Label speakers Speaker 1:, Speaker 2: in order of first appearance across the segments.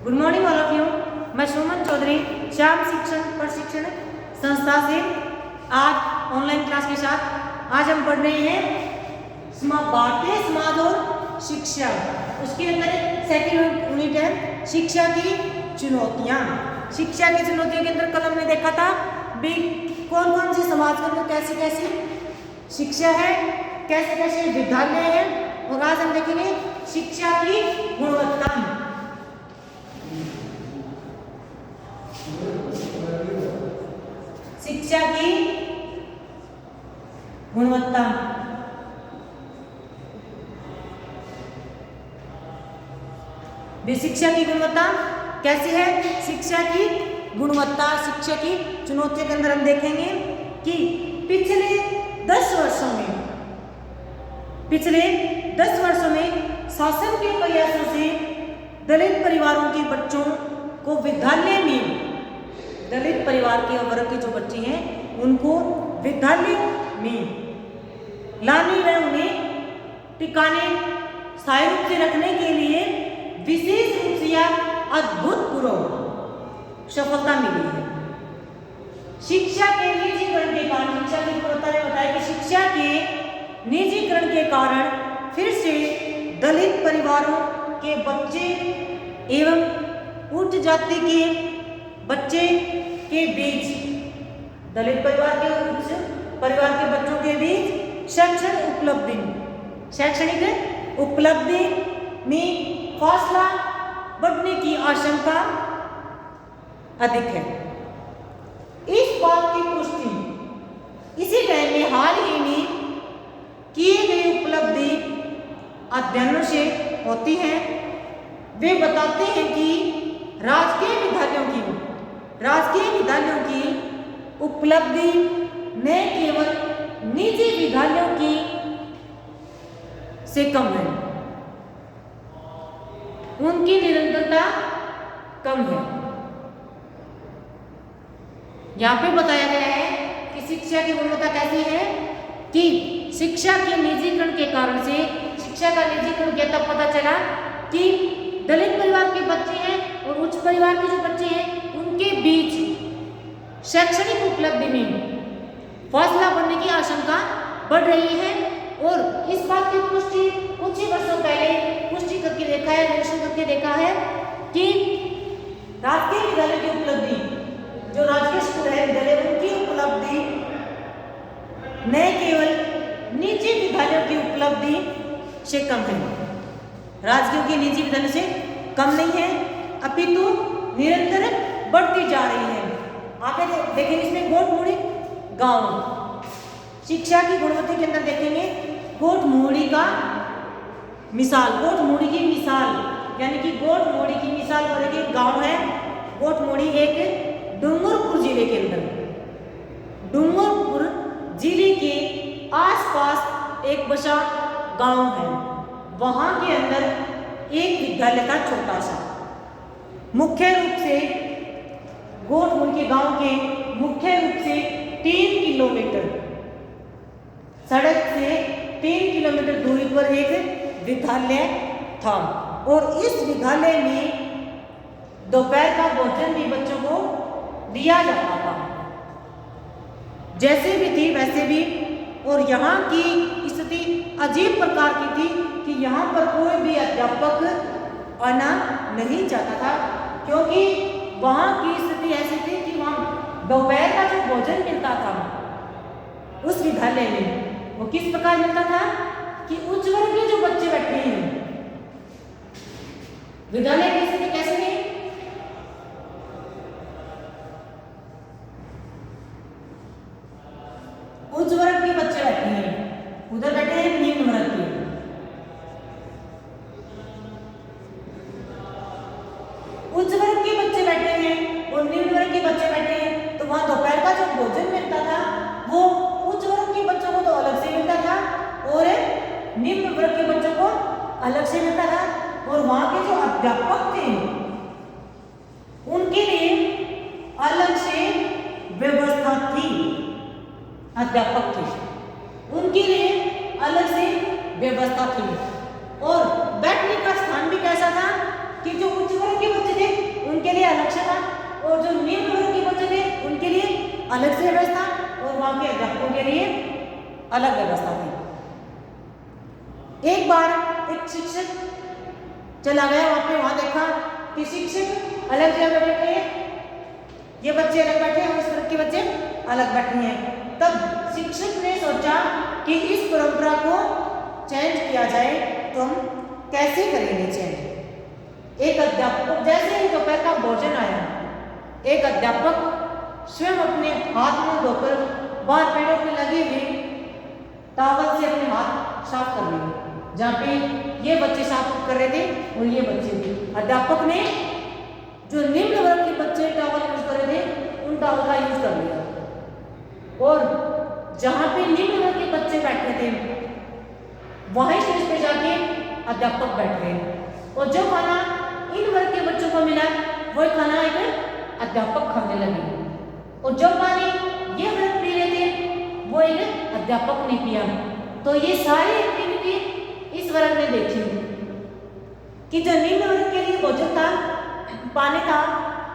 Speaker 1: Good morning all of you. मैं सुमन चौधरी श्याम शिक्षण प्रशिक्षण संस्था से आज ऑनलाइन क्लास के साथ आज हम पढ़ रहे हैं भारतीय समाज और शिक्षा। उसके अंदर सेकंड यूनिट है शिक्षा की चुनौतियाँ। शिक्षा की चुनौतियों के अंदर कल हमने देखा था भी कौन कौन सी समाज के अंदर कैसी कैसी शिक्षा है, कैसे कैसे विद्यालय है, और आज हम देखेंगे शिक्षा की गुणवत्ता। शिक्षा की गुणवत्ता। शिक्षा की गुणवत्ता कैसी है? शिक्षा की गुणवत्ता, शिक्षा की चुनौतियों के अंदर हम देखेंगे कि पिछले 10 वर्षों में शासन के प्रयासों से दलित परिवारों के बच्चों को विद्यालय में, दलित परिवार के वर्ग के जो बच्चे हैं उनको विद्यालय में लाने व उन्हें टिकाने स्थायी रूप से रखने के लिए विशेष रूप से या अद्भुतपूर्व सफलता मिली है। शिक्षा के निजीकरण के कारण, शिक्षा की गुणवत्ता ने बताया कि शिक्षा के निजीकरण के कारण फिर से दलित परिवारों के बच्चे एवं उच्च जाति के बच्चे के बीच, दलित परिवार के उच्च परिवार के बच्चों के बीच शैक्षणिक उपलब्धि में फासला बढ़ने की आशंका अधिक है। इस बात की पुष्टि इसी टाइम में हाल ही में किए गए उपलब्धि अध्ययनों से होती है। वे बताते हैं कि राजकीय विद्यालयों की उपलब्धि न केवल निजी विद्यालयों की से कम है, उनकी निरंतरता कम है। यहाँ पे बताया गया है कि शिक्षा की गुणवत्ता कैसी है कि शिक्षा के निजीकरण के कारण से, शिक्षा का निजीकरण किया तब पता चला कि दलित परिवार के बच्चे हैं और उच्च परिवार के जो बच्चे हैं उनके बीच शैक्षणिक उपलब्धि में फासला बढ़ने की आशंका बढ़ रही है। और इस बात की पुष्टि कुछ ही वर्षों पहले पुष्टि करके देखा है, निरीक्षण करके देखा है कि राजकीय विद्यालय की उपलब्धि, जो राजकीय स्कूल है विद्यालय, उनकी उपलब्धि न केवल निजी विद्यालयों की उपलब्धि से कम है, राजकीय के निजी विद्यालय से कम नहीं है, अपितु निरंतर बढ़ती जा रही है। आगे देखेंगे इसमें गोटमुड़ी गांव शिक्षा की गुणवत्ता के अंदर देखेंगे गोटमुड़ी की मिसाल, यानी कि गोटमुड़ी की मिसाल पर एक गांव है। गोटमुड़ी एक डूंगरपुर जिले के अंदर, डूंगरपुर जिले के आसपास एक बसा गांव है। वहां के अंदर एक विद्यालय था छोटा सा। मुख्य रूप से गोटमुड़ी के गांव के मुख्य रूप से 3 किलोमीटर सड़क से 3 किलोमीटर दूरी पर एक विद्यालय था। और इस विद्यालय में दोपहर का भोजन भी बच्चों को दिया जाता था, जैसे भी थी वैसे भी। और यहाँ की स्थिति अजीब प्रकार की थी कि यहाँ पर कोई भी अध्यापक आना नहीं चाहता था, क्योंकि वहाँ की स्थिति ऐसी थी कि वहाँ दोपहर का जो भोजन मिलता था उस विद्यालय में वो किस प्रकार मिलता था कि उच्च वर्ग के जो बच्चे बैठे हैं, विद्यालय की स्थिति कैसे थी? उच्च वर्ग के बच्चे बैठे हैं, उधर बैठे हैं निम्न वर्ग के। उच्च वर्ग के बच्चे बैठे हैं और निम्न वर्ग के बच्चे बैठे हैं, तो वहां दोपहर का जो भोजन मिलता था वो उच्च वर्ग के बच्चों को तो अलग से मिलता था और निम्न वर्ग के बच्चों को अलग से मिलता था। और वहां के जो अध्यापक थे उनके लिए अलग से व्यवस्था थी, अध्यापक थे उनके लिए अलग से व्यवस्था थी। और बैठने का स्थान भी कैसा था कि जो उच्च वर्ग के बच्चे थे अलग व्यवस्था थी। एक बार एक शिक्षक चला गया वहां पे, वहां देखा कि शिक्षक अलग जगह बैठे हैं, ये बच्चे अलग बैठे हैं, उस वर्ग के बच्चे अलग बैठे हैं। तब शिक्षक ने सोचा कि इस परंपरा को चेंज किया जाए, तो हम कैसे करेंगे चेंज। एक अध्यापक, जैसे ही दोपहर का भोजन आया, एक अध्यापक स्वयं अपने हाथ मुंह धोकर बाहर पेड़ों पे लगे हुए टॉवल से अपने हाथ साफ कर लिए, जहाँ पे ये बच्चे साफ कर रहे थे और ये बच्चे भी। अध्यापक ने जो निम्न वर्ग के बच्चे टॉवल यूज कर रहे थे, उन टॉवल का यूज कर लिया, और जहाँ पे निम्न वर्ग के बच्चे बैठे थे वहीं स्टेज पे जाके अध्यापक बैठ गए, और जो खाना इन वर्ग के बच्चों को मिला वही खाना एक अध्यापक खाने लगे, और जो पानी ये वर्ग पी रहे थे वो एक अध्यापक ने पिया। तो ये सारी एक्टिविटी इस वर्ग ने देखी कि जो निम्न वर्ग के लिए भोजन था, पानी था,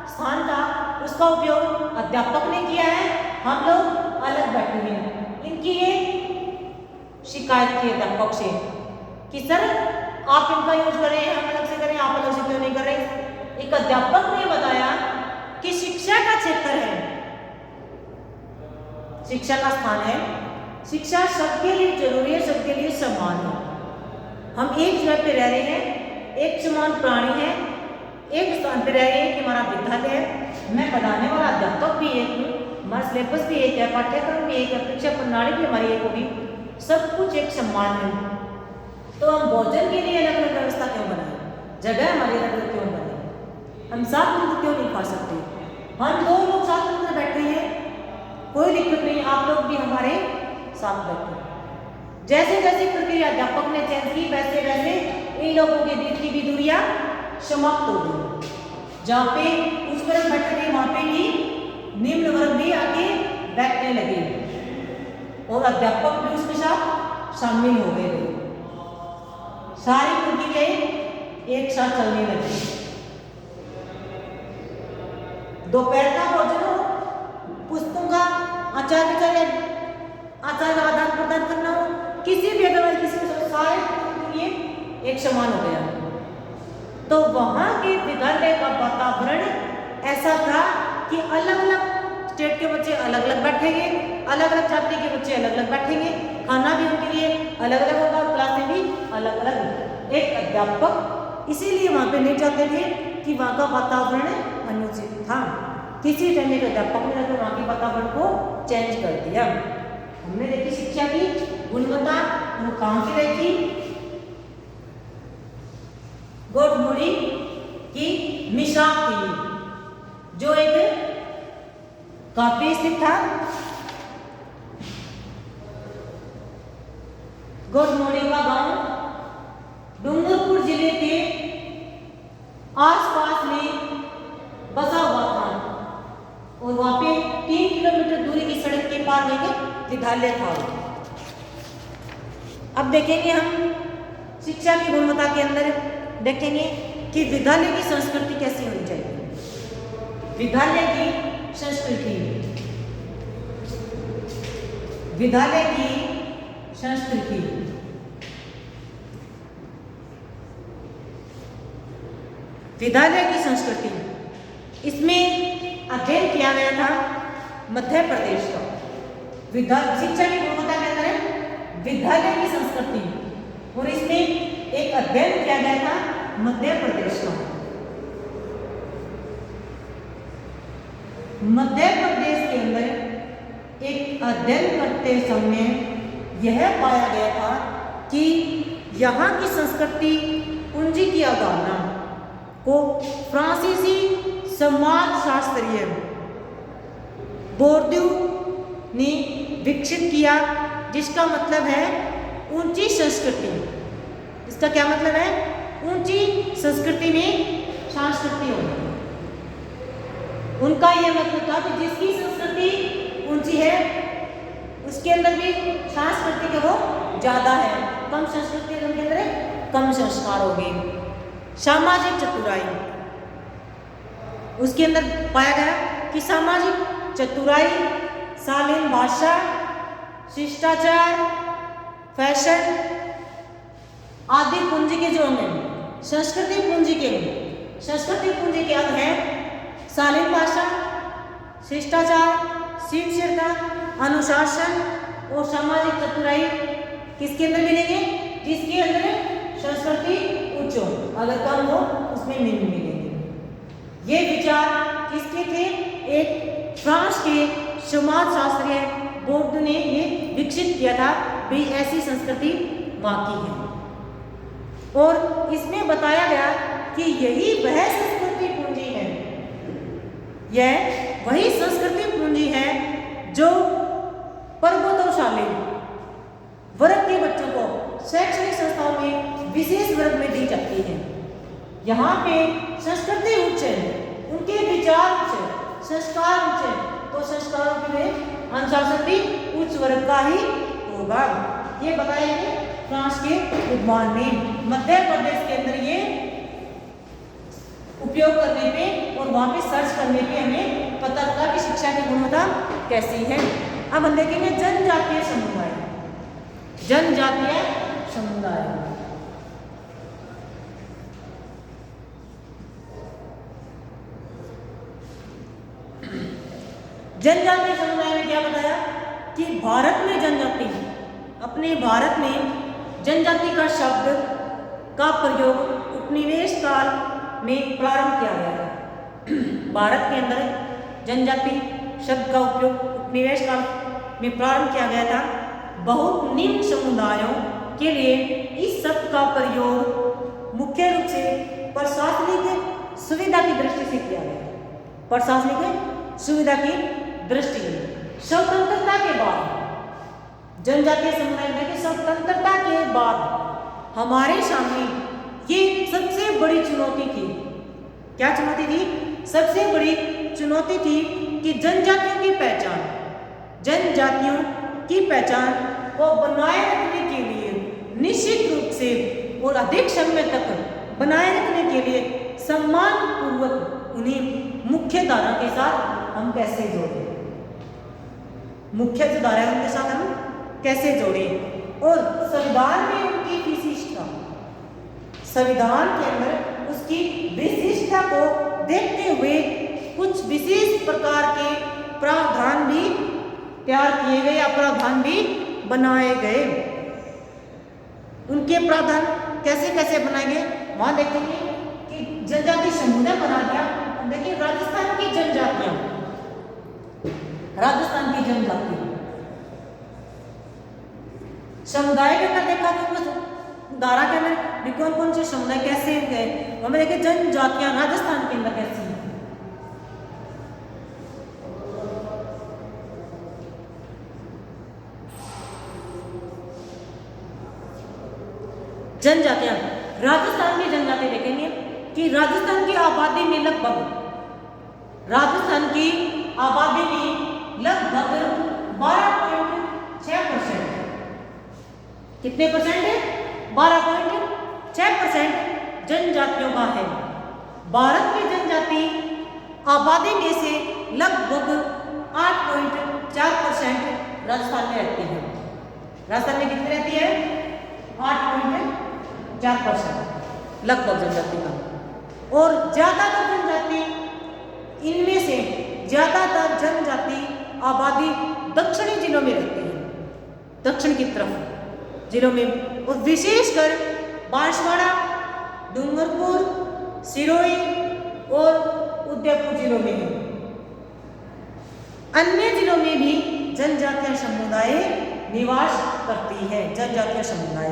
Speaker 1: स्थान था, उसका उपयोग अध्यापक ने किया है, हम लोग अलग बैठे हैं। इनकी ये शिकायत की अध्यापक से कि सर आप इनका यूज करें, हम अलग से करें, आप अलग से क्यों नहीं कर रहे। एक अध्यापक ने बताया कि शिक्षा का क्षेत्र है, शिक्षा का स्थान है, शिक्षा सबके लिए जरूरी है, सबके लिए समान है। हम एक जगह पे रह रहे हैं, एक समान प्राणी है, एक स्थान पे रह रहे हैं कि हमारा विद्यालय है, मैं पढ़ाने वाला अध्यापक भी एक हूँ, हमारा सिलेबस भी एक है, पाठ्यक्रम भी एक है, शिक्षा प्रणाली भी हमारी एक होगी, सब कुछ एक समान है। तो हम भोजन के लिए अलग अलग व्यवस्था क्यों बनाए, जगह हमारी अलग अलग क्यों बनाए, हम साथ मिलकर क्यों नहीं खा सकते। हम दो लोग साथ मिलकर बैठे हैं, कोई दिक्कत नहीं, आप लोग भी हमारे साथ बैठे। जैसे जैसे प्रक्रिया अध्यापक ने चेंज की, वैसे वैसे इन लोगों के बीच की भी दूरियां समाप्त हो गई। जहाँ पे उच्च वर्ग बैठे थे वहां पे भी निम्न वर्ग भी आके बैठने लगे, और अध्यापक भी उसके साथ शामिल हो गए, सारी प्रक्रियाएं एक साथ चलने लगी। दोपहर का भोजन हो, पुस्तकों का आचार्य का आदान प्रदान करना हो, किसी भी अगर किसी सारे एक समान हो गया। तो वहां के विद्यालय का वातावरण ऐसा था कि अलग अलग स्टेट के बच्चे अलग अलग बैठेंगे, अलग अलग जाति के बच्चे अलग अलग बैठेंगे, खाना भी उनके लिए अलग अलग होगा, क्लासें भी अलग अलग। एक अध्यापक इसीलिए वहां पे नहीं चाहते थे कि वहां का वातावरण अनुचित था, किसी टाइम एक अध्यापक ने वहां के वातावरण को चेंज कर दिया। हमने देखी शिक्षा की गुणवत्ता, वो कहाँ की देखी, गोटमुड़ी की मिसाल थी, जो एक काफी स्थित था। गोटमुड़ी का गांव डूंगरपुर जिले के आसपास में बसा हुआ था, और वहां पे 3 किलोमीटर दूरी की सड़क के पार एक विद्यालय था। अब देखेंगे हम शिक्षा की गुणवत्ता के अंदर देखेंगे कि विद्यालय की संस्कृति कैसी होनी चाहिए। विद्यालय की संस्कृति, विद्यालय की संस्कृति, विद्यालय की संस्कृति, इसमें अध्ययन किया गया था मध्य प्रदेश का। शिक्षा की गुणवत्ता के अंदर है विद्यालय की संस्कृति, और इसमें एक अध्ययन किया गया था मध्य प्रदेश का। मध्य प्रदेश के अंदर एक अध्ययन करते समय यह पाया गया था कि यहाँ की संस्कृति पूंजी की अवधारणा को फ्रांसीसी समाजशास्त्रीय बोर्ड्यू ने विकसित किया, जिसका मतलब है ऊंची संस्कृति। इसका क्या मतलब है? ऊंची संस्कृति में संस्कृति होगी। उनका यह मतलब था कि जिसकी संस्कृति ऊंची है उसके अंदर भी सांस्कृतिक वो ज्यादा है, कम संस्कृति उनके अंदर कम संस्कार होंगे। सामाजिक चतुराई, उसके अंदर पाया गया कि सामाजिक चतुराई, शालीन भाषा, शिष्टाचार, फैशन आदि पूंजी के जो अंग हैं। संस्कृति पूंजी के अंग हैं शालीन भाषा, शिष्टाचार, शीलशीलता, अनुशासन और सामाजिक चतुराई किसके अंदर मिलेंगे? जिसके अंदर संस्कृति उच्च हो, अगर कम हो उसमें निम्न मिलेंगे। ये विचार किसके थे? एक फ्रांस के समाजशास्त्री बोर्ड ने ये विकसित किया था भी ऐसी संस्कृति वहाँ की है। और इसमें बताया गया कि यही वह संस्कृति पूंजी है, यह वही संस्कृति पूंजी है जो प्रबोधनशाली वर्ग के बच्चों को शैक्षणिक संस्थाओं में विशेष वर्ग में दी जाती है। यहाँ पे संस्कृति उच्च है, उनके विचार उच्च है, संस्कार उच्च है, तो संस्कारों के अनुशासन भी उच्च वर्ग का ही होगा। ये बताएंगे फ्रांस के विद्वान ने। मध्य प्रदेश के अंदर ये उपयोग करने पे और वहाँ पे सर्च करने पे हमें पता लगा कि शिक्षा की गुणवत्ता कैसी है। अब हम देखेंगे जनजातीय समुदाय। जनजातीय समुदाय जनजातीय समुदाय में क्या बताया कि भारत में जनजाति, अपने भारत में जनजाति का शब्द का प्रयोग उपनिवेश काल में प्रारंभ किया गया था। भारत के अंदर जनजाति शब्द का उपयोग उपनिवेश काल में प्रारंभ किया गया था। बहुत निम्न समुदायों के लिए इस शब्द का प्रयोग मुख्य रूप से प्रशासनिक सुविधा की दृष्टि से किया गया। प्रशासनिक सुविधा की दृष्टि से स्वतंत्रता के बाद जनजातीय समुदाय में स्वतंत्रता के बाद हमारे सामने ये सबसे बड़ी चुनौती थी। क्या चुनौती थी? सबसे बड़ी चुनौती थी कि जनजातियों की पहचान को बनाए रखने के लिए निश्चित रूप से और अधिक समय तक बनाए रखने के लिए सम्मान पूर्वक उन्हें मुख्य धारा के साथ हम कैसे जोड़ें, मुख्य धारा उनके साथ हम कैसे जोड़ें। और संविधान में उनकी विशिष्टता, संविधान के अंदर उसकी विशिष्टता को देखते हुए कुछ विशेष प्रकार के प्रावधान भी तैयार किए गए या प्रावधान भी बनाए गए। उनके प्रावधान कैसे कैसे बनाए गए वहां देखेंगे कि जनजाति समुदाय बना दिया। देखिए राजस्थान की जनजातियां, राजस्थान की जनजाति समुदाय के अंदर देखा तो कुछ धारा के अंदर कौन कौन से समुदाय कैसे गए, हमें देखे जनजातियां राजस्थान के अंदर कैसी हैं। जनजातियां राजस्थान की जनजाति देखेंगे कि राजस्थान की आबादी में लगभग 12.6%। कितने परसेंट है? 12.6% जनजातियों का है। भारत की जनजाति आबादी में से लगभग 8.4% राजस्थान में रहती है। राजस्थान में कितनी रहती है? 8.4% लगभग जनजाति का। और ज्यादातर जनजाति, इनमें से ज्यादातर जनजाति आबादी दक्षिणी जिलों में रहती है, दक्षिण की तरफ जिलों में, और विशेषकर बांसवाड़ा, डूंगरपुर, सिरोही और उदयपुर जिलों में है। अन्य जिलों में भी जनजातीय समुदाय निवास करती है, जनजातीय समुदाय।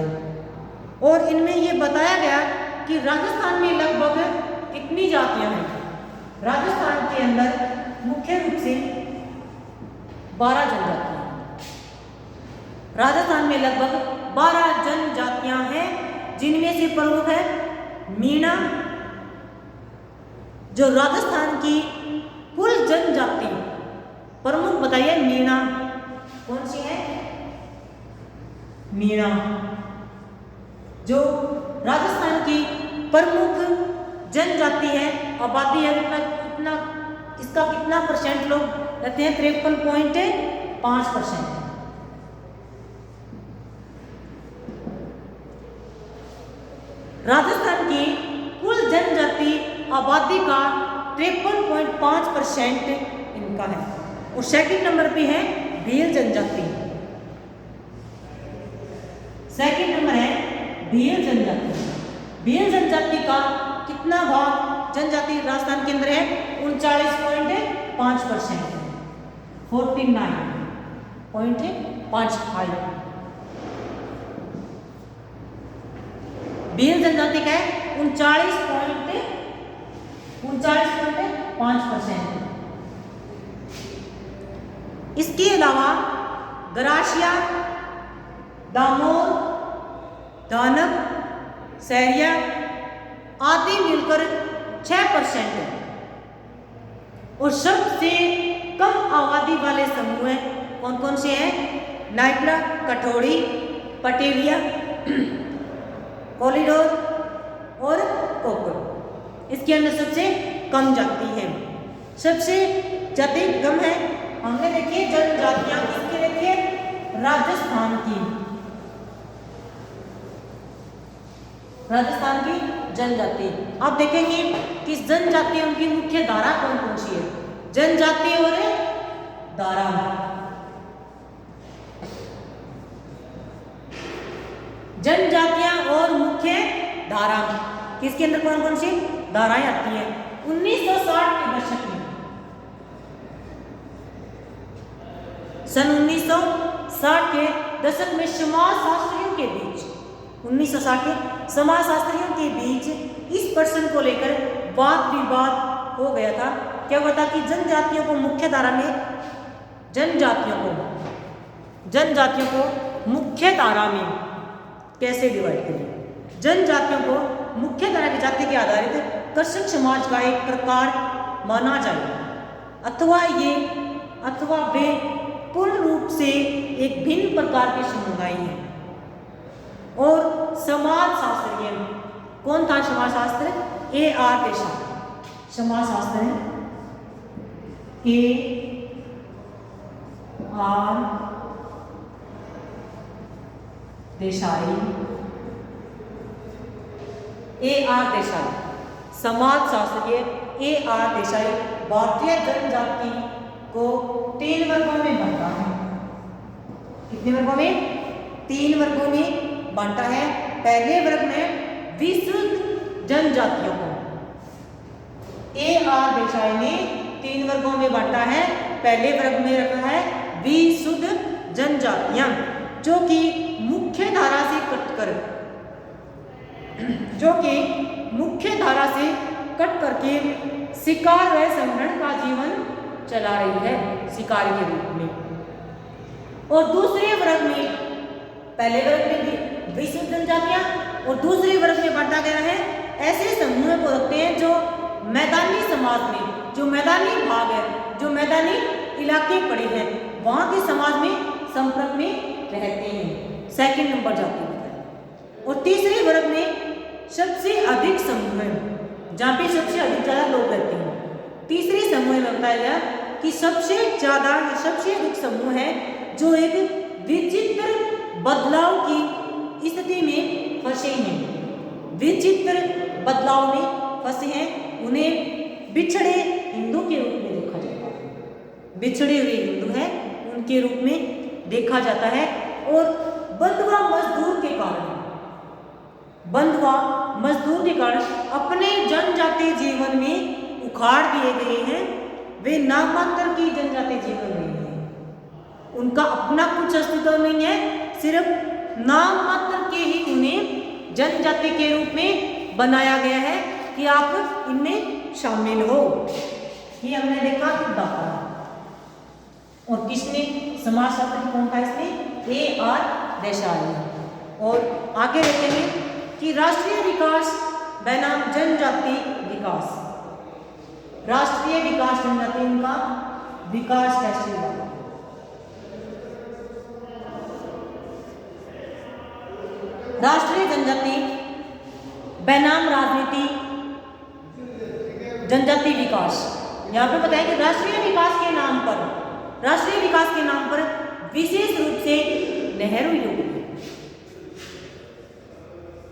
Speaker 1: और इनमें ये बताया गया कि राजस्थान में लगभग कितनी जातियां हैं? राजस्थान के अंदर मुख्य रूप से 12 जनजातियां। राजस्थान में लगभग 12 जनजातियां हैं, जिनमें से प्रमुख है मीणा, जो राजस्थान की कुल जनजाति प्रमुख बताइए। मीणा कौन सी है? मीणा जो राजस्थान की प्रमुख जनजाति है। आबादी है कितना, इसका कितना परसेंट लोग रहते हैं? 53.5%। राजस्थान की कुल जनजाति आबादी का 53.5% इनका है। और सेकंड नंबर पे है भील जनजाति। सेकंड नंबर है भील जनजाति। भील जनजाति का कितना भाग जनजाति राजस्थान के अंदर है? 39.5%, 49.55। भील जनजाति का है 39.5%। इसके अलावा गरासिया, दामोर, दानव, सहरिया आदि मिलकर 6% है। और सबसे कम आबादी वाले समूह हैं कौन कौन से हैं? नाइपरा, कठौड़ी, पटेलिया, कॉलिडोर और कोकर। इसके अंदर सबसे कम जाति है। सबसे जाति कम है हमने देखिए जनजातियां किसकी देखिए? राजस्थान की। राजस्थान की जनजाति। आप देखेंगे कि जनजातियों की मुख्य धारा कौन कौन सी है? जनजाति और धारा। जनजातियां और मुख्य धारा किसके अंदर कौन कौन सी धाराएं आती हैं? 1960 के दशक में, सन 1960 के दशक में समाजशास्त्रियों के बीच 1960 के समाजशास्त्रियों के बीच इस प्रश्न को लेकर वाद विवाद हो गया था। क्या हुआ था कि जनजातियों को मुख्य धारा में जनजातियों को मुख्य धारा में कैसे डिवाइड करें? जनजातियों को मुख्य धारा की जाति के आधारित कृषक समाज का एक प्रकार माना जाए अथवा वे पूर्ण रूप से एक भिन्न प्रकार के समुदाय हैं। और समाजशास्त्री कौन था? समाजशास्त्र A.R. देसाई। समाजशास्त्र A.R. देसाई। A.R. देसाई समाजशास्त्री A.R. देसाई भारतीय जनजाति को 3 वर्गों में बांटा है। कितने वर्गों में? 3 वर्गों में बांटा है। पहले वर्ग में विशुद्ध जनजातियों को A.R. देसाई ने 3 वर्गों में बांटा है। पहले वर्ग में रखा है विशुद्ध जनजातियां जो कि मुख्य धारा से कट करके शिकार व संग्रहण का जीवन चला रही है, शिकारी के रूप में। और दूसरे वर्ग में, पहले वर्ग में भी विशुद्ध जनजातियां और दूसरे वर्ग में बांटा गया है ऐसे समूहों को रखते हैं जो मैदानी समाज में, जो मैदानी भाग है, जो मैदानी इलाके पड़े हैं वहां के समाज में संपर्क में रहते हैं। सेकंड नंबर जाति बताए। और तीसरे वर्ग में सबसे अधिक समूह है जहां पे सबसे ज्यादा लोग रहते हैं। तीसरे समूह में बताया गया कि सबसे अधिक समूह है जो एक विचित्र बदलाव की स्थिति में फंसे हैं। विचित्र बदलाव में फंसे हैं, उन्हें बिछड़े हिंदू के रूप में देखा जाता है। बिछड़े हुए हिंदू हैं उनके रूप में देखा जाता है। और बंधुआ मजदूर के कारण अपने जनजातीय जीवन में उखाड़ दिए गए हैं। वे नाममात्र की जनजातीय जीवन में हैं, उनका अपना कुछ अस्तित्व नहीं है, सिर्फ नाममात्र के ही उन्हें जनजाति के रूप में बनाया गया है कि आप इनमें शामिल हो। ये हमने देखा दाखला। और किसने समाजशास्त्र कौन था इसमें? A.R. देसाई। और आगे देखेंगे कि राष्ट्रीय विकास बनाम जनजाति विकास। राष्ट्रीय विकास जनजाति का विकास कैसे हुआ? राष्ट्रीय जनजाति बनाम राजनीति जनजाति विकास। यहाँ पे बताया कि राष्ट्रीय विकास के नाम पर विशेष रूप से नेहरू युग में,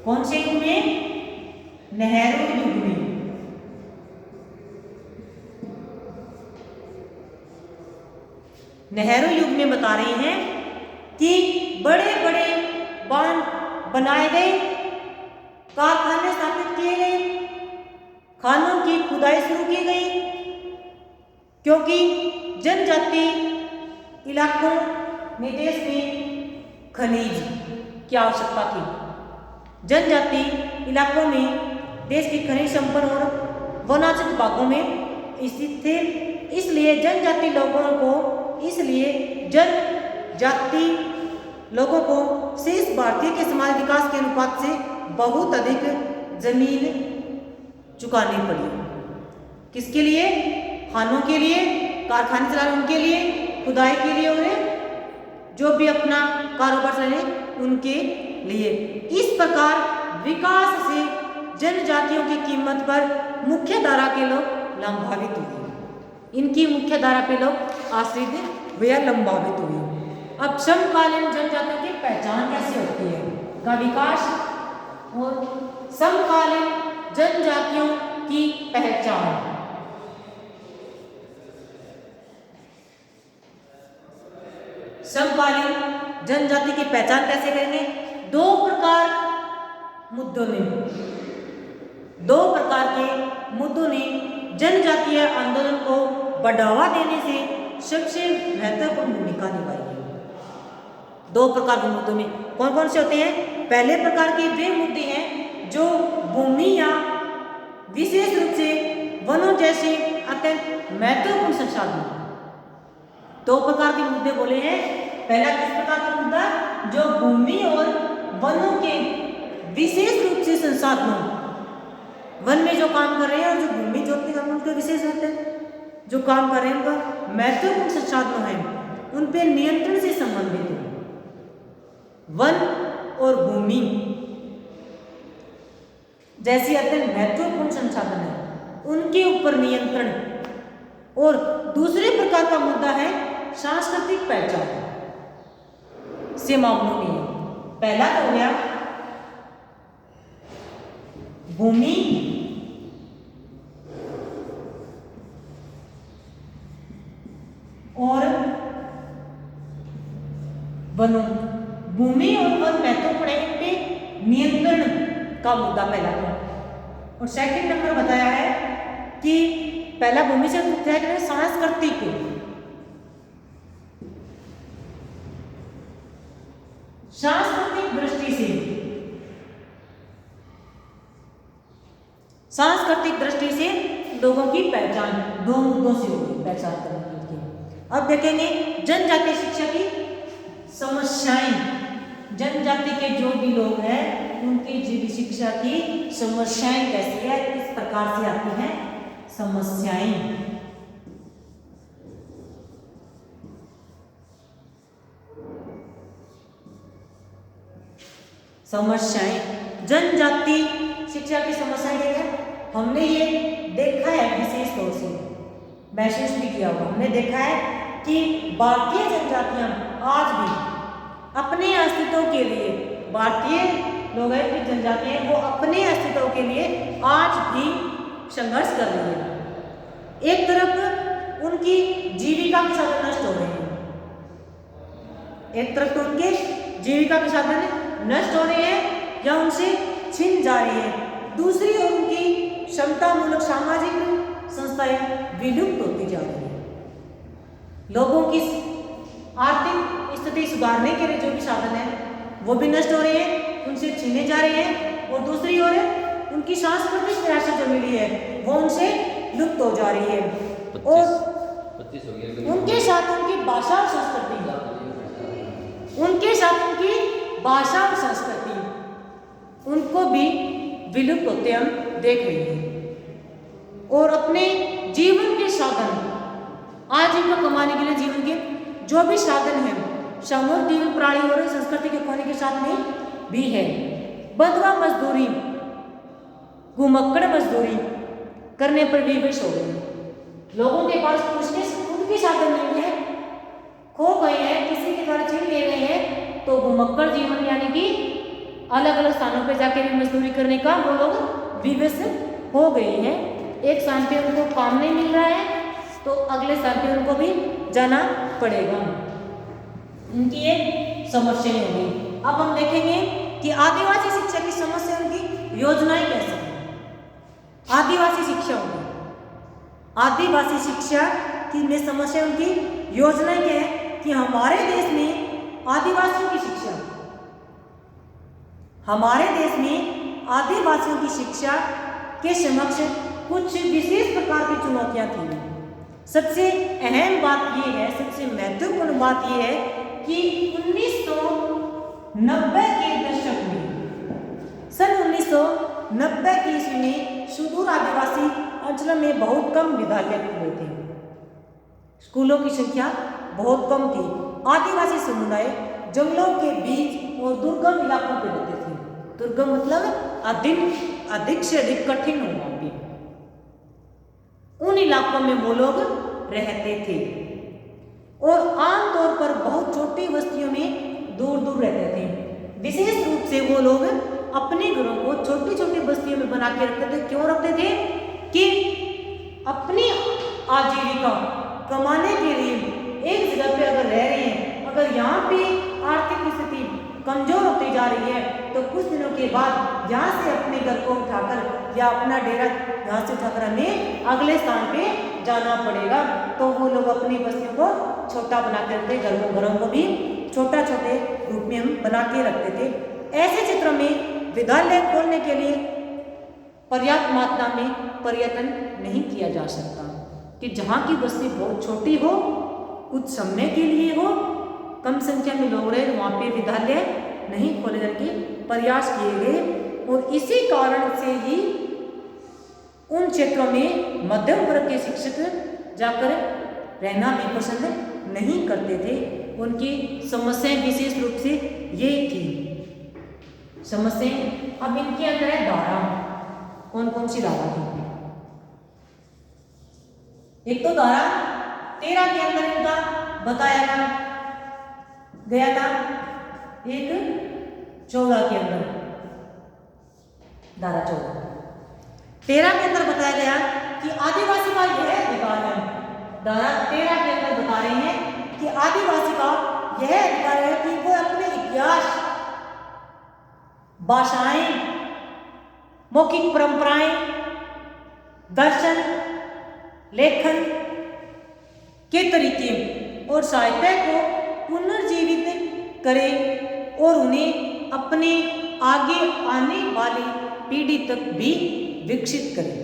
Speaker 1: कौन से युग में? नेहरू युग में नेहरू युग में बता रहे हैं कि बड़े बड़े बांध बनाए गए, कारखाने स्थापित किए गए, खानों की खुदाई शुरू की गई, क्योंकि जनजाति इलाकों में देश में खनिज की आवश्यकता थी। जनजाति इलाकों में देश के खनिज संपन्न और वनांचल भागों में स्थित थे, इसलिए जनजाति लोगों को शेष भारतीय के समाज विकास के अनुपात से बहुत अधिक जमीन चुकानी पड़ी। किसके लिए? खानों के लिए, कारखाने चलाने उनके लिए, खुदाई के लिए, उन्हें जो भी अपना कारोबार चलाने उनके लिए। इस प्रकार विकास से जनजातियों की कीमत पर मुख्य धारा के लोग लाभान्वित हुए। इनकी मुख्य धारा पे लोग आश्रित व लाभान्वित हुए। अब समकालीन जनजातियों की पहचान कैसे होती है का विकास और समकालीन जनजातियों की पहचान। समकालीन जनजाति की पहचान कैसे करेंगे? दो प्रकार के मुद्दों ने जनजातीय आंदोलन को बढ़ावा देने से सबसे महत्वपूर्ण भूमिका निभाई है। दो प्रकार के मुद्दों में कौन कौन से होते हैं? पहले प्रकार के वे मुद्दे हैं जो भूमि या विशेष रूप से वनों जैसे अत्यंत महत्वपूर्ण संसाधन। दो प्रकार के मुद्दे बोले हैं। पहला किस प्रकार का मुद्दा? जो भूमि और वनों के विशेष रूप से संसाधनों, वन में जो काम कर रहे हैं और जो भूमि जोतने का उनके विशेष होते हैं, जो काम कर रहे हैं उनका महत्वपूर्ण संसाधन है, उन पे नियंत्रण से संबंधित है। वन और भूमि जैसी अत्यंत महत्वपूर्ण संसाधन है, उनके ऊपर नियंत्रण। और दूसरे प्रकार का मुद्दा है सांस्कृतिक पहचान से मामलों में। पहला तो हो गया भूमि और वनों, भूमि और वन महत्वपूर्ण है, पे नियंत्रण का मुद्दा पहला है। और सेकंड नंबर बताया है कि पहला भूमि से सांस्कृतिक दृष्टि से लोगों की पहचान दो मुद्दों से होगी पहचान करने के लिए। अब देखेंगे जनजातीय शिक्षा की समस्याएं। जनजाति के जो भी लोग हैं उनकी शिक्षा की समस्याएं कैसी है, किस प्रकार से आती हैं समस्याएं। जनजाति शिक्षा की समस्याएं क्या है? हमने ये देखा है, विशेष तौर से महसूस भी किया होगा, हमने देखा है कि भारतीय जनजातियां आज भी अपने अस्तित्व के लिए, भारतीय लोग हैं कि जनजातियां वो अपने अस्तित्व के लिए आज भी संघर्ष कर रही है। एक तरफ उनकी जीविका के साधन नष्ट हो रहे हैं, एक तरफ तो उनके जीविका के साधन नष्ट हो रहे हैं या उनसे छिन जा रही है, दूसरी ओर उनकी क्षमता मूलक सामाजिक संस्थाएं विलुप्त होती जा रही है। लोगों की आर्थिक स्थिति सुधारने के लिए जो भी साधन है वो भी नष्ट हो रहे हैं, उनसे छीने जा रहे हैं। और दूसरी ओर उनकी सांस्कृतिक विरासत जो मिली है वो उनसे लुप्त हो जा रही है। और उनके साथ उनकी भाषा और संस्कृति, उनको भी विलुप्त होते हम देख रहे हैं। और अपने जीवन के साधन, आजीविका कमाने के लिए जीवन के जो भी साधन है, सामूहिक जीवन प्रणाली और संस्कृति के खोने के साथ में भी है। बंधुआ मजदूरी, घुमक्कड़ मजदूरी करने पर विवश हो गए। लोगों के पास खुद के साधन नहीं है, खो गए हैं, किसी के द्वारा छीन ले गए हैं, तो घुमक्कड़ जीवन यानी कि अलग अलग स्थानों पर जाकर भी मजदूरी करने का वो लोग विवश हो गई है। एक स्थान पे उनको काम नहीं मिल रहा है तो अगले स्थान पे उनको भी जाना पड़ेगा। उनकी एक समस्या होगी। अब हम देखेंगे कि आदिवासी शिक्षा की समस्या, उनकी योजनाएं कैसे हैं। आदिवासी शिक्षा होगी, आदिवासी शिक्षा की में समस्या, उनकी योजनाएं क्या है कि हमारे देश में आदिवासियों की शिक्षा, हमारे देश में आदिवासियों की शिक्षा के समक्ष कुछ विशेष प्रकार की चुनौतियां थी। सबसे अहम बात यह है, सबसे महत्वपूर्ण बात यह है कि 1990 के दशक में, सन 1990 की ईस्वी में सुदूर आदिवासी अंचलों में बहुत कम विद्यालय खुले थे। स्कूलों की संख्या बहुत कम थी। आदिवासी समुदाय जंगलों के बीच और दुर्गम इलाकों में रहते थे। दुर्गम मतलब अधिक से अधिक कठिन होगा। उन इलाकों में वो लोग रहते थे और आमतौर पर बहुत छोटी बस्तियों में दूर दूर रहते थे। विशेष रूप से वो लोग अपने घरों को छोटी छोटी बस्तियों में बना के रखते थे। क्यों रखते थे? कि अपनी आजीविका कमाने के लिए एक जगह पे अगर रह रहे हैं, अगर यहाँ पे आर्थिक स्थिति कमजोर होती जा रही है तो कुछ दिनों के बाद यहाँ से अपने घर को उठाकर या अपना डेरा यहाँ से उठाकर हमें अगले स्थान पे जाना पड़ेगा। तो वो लोग अपनी बस्तियों को छोटा बना के रखते, घरों को भी छोटा छोटे रूप में हम बना के रखते थे। ऐसे क्षेत्रों में विद्यालय खोलने के लिए पर्याप्त मात्रा में प्रयत्न नहीं किया जा सकता कि जहाँ की बस्ती बहुत छोटी हो, कुछ समय के लिए हो, कम संख्या में लोग रहे, वहाँ पे विद्यालय नहीं खोले जाने के प्रयास किए गए। और इसी कारण से ही उन क्षेत्रों में मध्यम वर्ग के शिक्षक जाकर रहना भी पसंद नहीं करते थे। उनकी समस्याएं विशेष रूप से ये थी समस्याएं। अब इनके अंदर है धारा। कौन कौन सी धारा थी? एक तो धारा 13 के अंदर इनका बताया गया था, एक 14 के अंदर, धारा 13 के अंदर बताया गया कि आदिवासी का यह अधिकार है। धारा 13 के अंदर बता रहे हैं कि आदिवासी का यह अधिकार है कि वो अपने इतिहास, भाषाएं, मौखिक परंपराएं, दर्शन, लेखन के तरीके और साहित्य को पुनर्जीवित करें और उन्हें अपने आगे आने वाली पीढ़ी तक भी विकसित करें।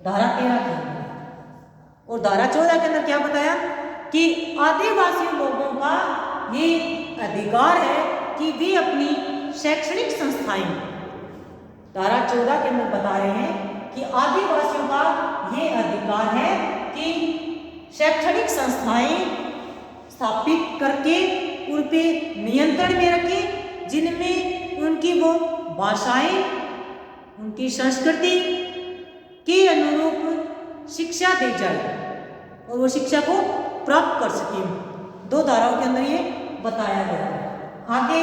Speaker 1: धारा 13 के अंदर। और धारा 14 के अंदर क्या बताया कि आदिवासी लोगों का ये अधिकार है कि वे अपनी शैक्षणिक संस्थाएं, धारा 14 के अंदर बता रहे हैं कि आदिवासियों का ये अधिकार है कि शैक्षणिक संस्थाएं स्थापित करके उन पे नियंत्रण में रखें, जिनमें उनकी वो भाषाएं, उनकी संस्कृति के अनुरूप शिक्षा दी जाए और वो शिक्षा को प्राप्त कर सके। 2 धाराओं के अंदर ये बताया गया। आगे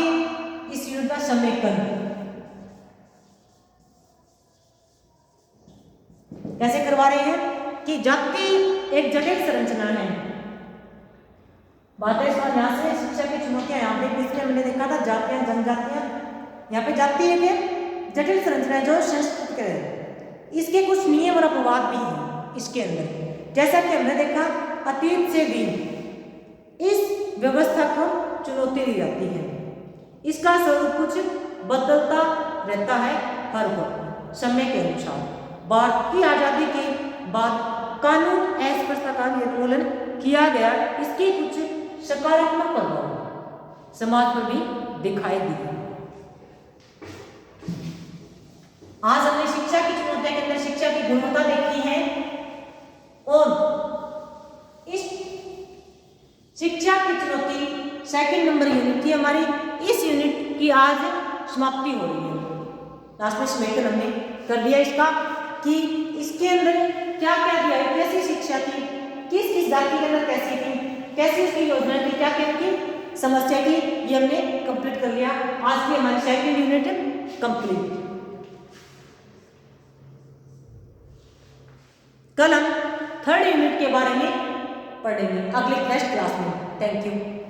Speaker 1: इस यूनिट का समेकन कैसे करवा रहे हैं कि जाति एक जटिल संरचना है। बात है इसका यहाँ से शिक्षा की चुनौतियां, यहाँ पे पिछले मैंने देखा था जातियां, जनजातियां, यहाँ पे जाति एक जटिल संरचना है जो संस्कृत के है। इसके कुछ नियम और अपवाद भी हैं इसके अंदर। जैसा कि हमने देखा अतीत से भी इस व्यवस्था को चुनौती दी जाती है। इसका स्वरूप कुछ बदलता रहता है हर वक्त समय के अनुसार। भारत की आज़ादी के बाद कानून अस्पष्टता का निर्मूलन किया गया। इसके कुछ सकारात्मक प्रभाव समाज पर भी दिखाई दिए। आज हमने शिक्षा की चुनौतियों के अंदर शिक्षा की गुणवत्ता देखी है और इस शिक्षा की चुनौती सेकंड नंबर यूनिट थी हमारी। इस यूनिट की आज समाप्ति हो रही है। लास्ट में समेकन हमने कर दिया इसका कि इसके अंदर क्या क्या दिया है, कैसी शिक्षा थी, किस किस जाति के अंदर कैसी थी, कैसी उसकी योजना थी, क्या क्या की समस्या थी, ये हमने कंप्लीट कर लिया। आज की हमारी सेकंड यूनिट कंप्लीट। कल हम थर्ड यूनिट के बारे में पढ़ेंगे अगले नेक्स्ट क्लास में। Thank you.